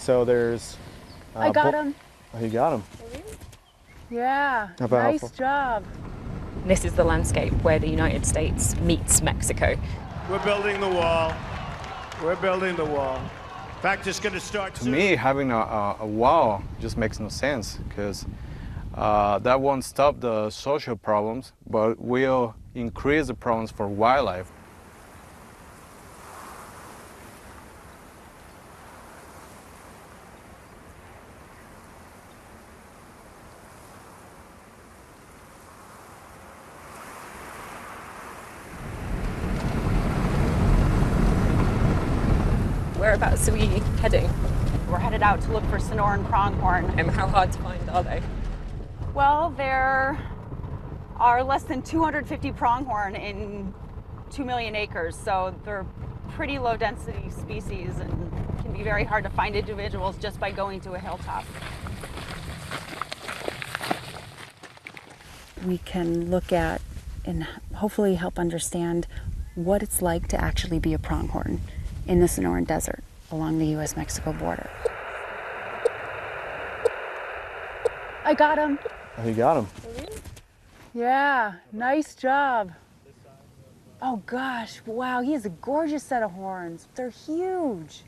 So there's... I got him. Oh, you got him. Yeah, About how nice far? job. This is the landscape where the United States meets Mexico. We're building the wall. We're building the wall. In fact, it's going to start To soon. me, having a wall just makes no sense, because that won't stop the social problems, but will increase the problems for wildlife. Whereabouts are we heading? We're headed out to look for Sonoran pronghorn. And how hard to find are they? Well, there are less than 250 pronghorn in 2 million acres, so they're pretty low density species and can be very hard to find individuals just by going to a hilltop. We can look at and hopefully help understand what it's like to actually be a pronghorn in the Sonoran Desert along the U.S.-Mexico border. I got him. Oh, you got him. Yeah, nice job. Oh gosh, wow, he has a gorgeous set of horns. They're huge.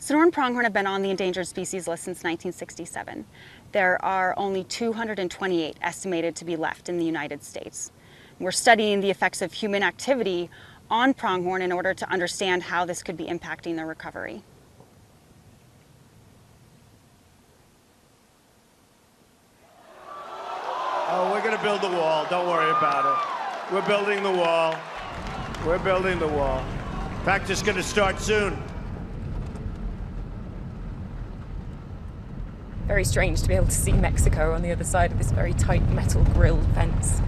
Sonoran pronghorn have been on the endangered species list since 1967. There are only 228 estimated to be left in the United States. We're studying the effects of human activity on pronghorn in order to understand how this could be impacting their recovery. Oh, we're going to build the wall. Don't worry about it. We're building the wall. We're building the wall. In fact, it's going to start soon. Very strange to be able to see Mexico on the other side of this very tight metal grilled fence.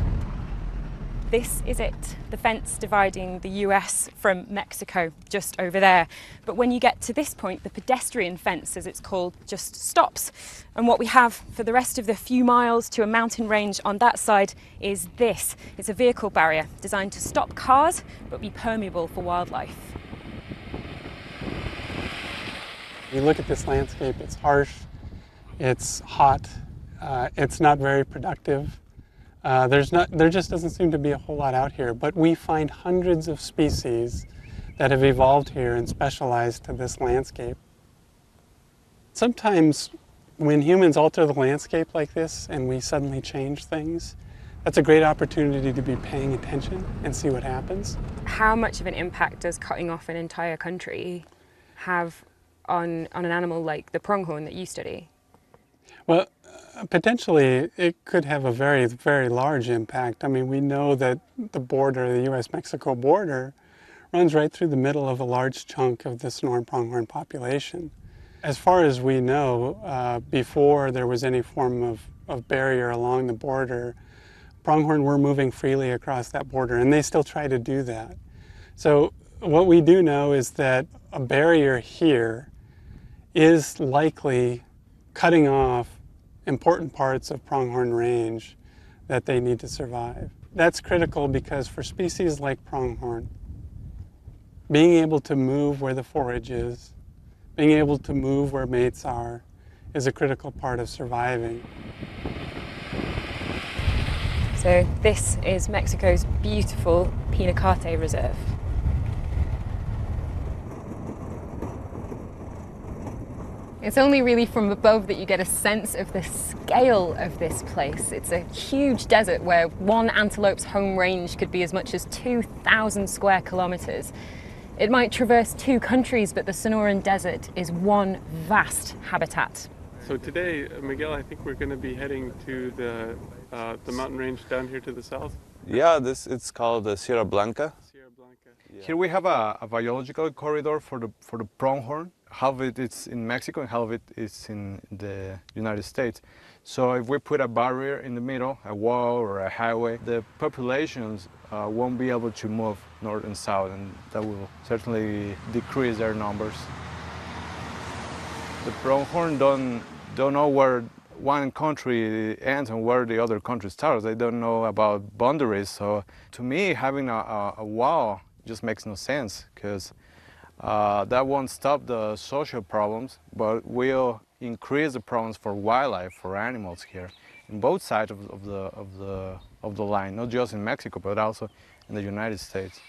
This is it, the fence dividing the US from Mexico, just over there. But when you get to this point, the pedestrian fence, as it's called, just stops. And what we have for the rest of the few miles to a mountain range on that side is this. It's a vehicle barrier designed to stop cars, but be permeable for wildlife. You look at this landscape, it's harsh, it's hot, it's not very productive. There just doesn't seem to be a whole lot out here, but we find hundreds of species that have evolved here and specialized to this landscape. Sometimes when humans alter the landscape like this and we suddenly change things, that's a great opportunity to be paying attention and see what happens. How much of an impact does cutting off an entire country have on an animal like the pronghorn that you study? Well, potentially it could have a very, very large impact. I mean, we know that the border, the US-Mexico border, runs right through the middle of a large chunk of the Sonoran pronghorn population. As far as we know, before there was any form of barrier along the border, pronghorn were moving freely across that border, and they still try to do that. So what we do know is that a barrier here is likely cutting off important parts of pronghorn range that they need to survive. That's critical because for species like pronghorn, being able to move where the forage is, being able to move where mates are, is a critical part of surviving. So this is Mexico's beautiful Pinacate Reserve. It's only really from above that you get a sense of the scale of this place. It's a huge desert where one antelope's home range could be as much as 2,000 square kilometers. It might traverse 2 countries, but the Sonoran Desert is one vast habitat. So today, Miguel, I think we're going to be heading to the mountain range down here to the south. Yeah, it's called the Sierra Blanca. Yeah. Here we have a biological corridor for the pronghorn. Half of it is in Mexico and half of it is in the United States. So if we put a barrier in the middle, a wall or a highway, the populations won't be able to move north and south, and that will certainly decrease their numbers. The pronghorn don't know where one country ends and where the other country starts. They don't know about boundaries. So to me, having a wall just makes no sense, because That won't stop the social problems, but will increase the problems for wildlife, for animals here, in both sides of the line, not just in Mexico, but also in the United States.